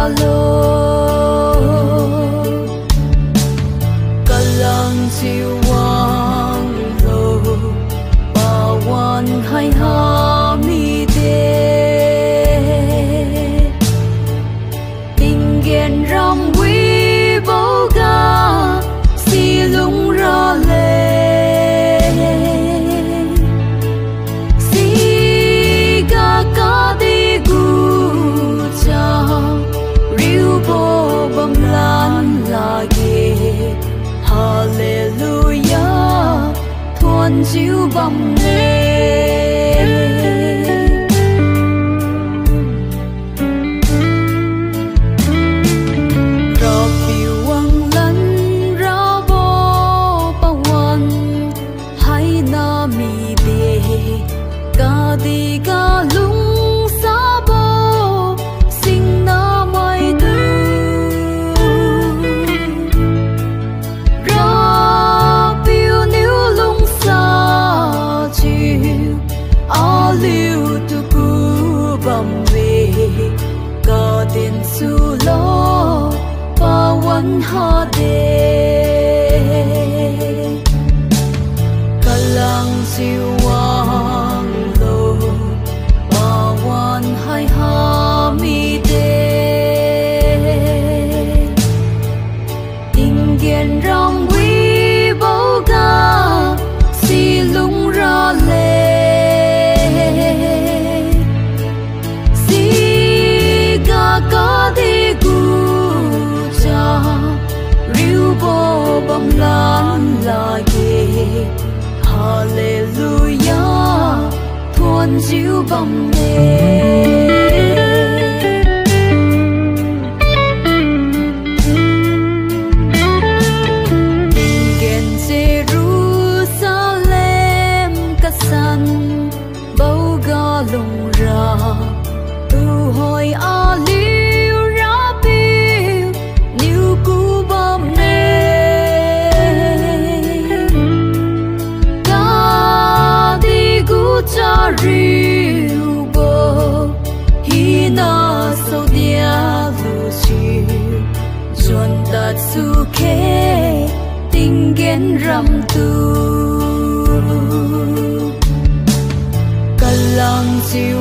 lô cả lăng chiều quang lô bà quan hay ha mi đê tình ghen rong quý bố ga si lung ra lê si ga ca đi gu cha riu bo bam lan la ge hallelujah thuần chiếu bầm nê đi ca lung xa bô sinh na mai tư ra phiêu níu lung xa chiều á liu tu cu bầm về ca tiền su lo baวันha đê ca lang siêu hai ha mi đê tình ghen rong quý bố ga si lung ra lê si ga có đi gu cha riu bo bam lan la ge hallelujah thuần chiếu bầm nê tình ghen Jerusalem cắt săn bầu ga lùng ra tu hồi a liu ra biu niu cu bầm nê ga đi gu cha riu bo hi na so dia lu chiu chuan ta su khe tình ghen ram tu cả lăng chiều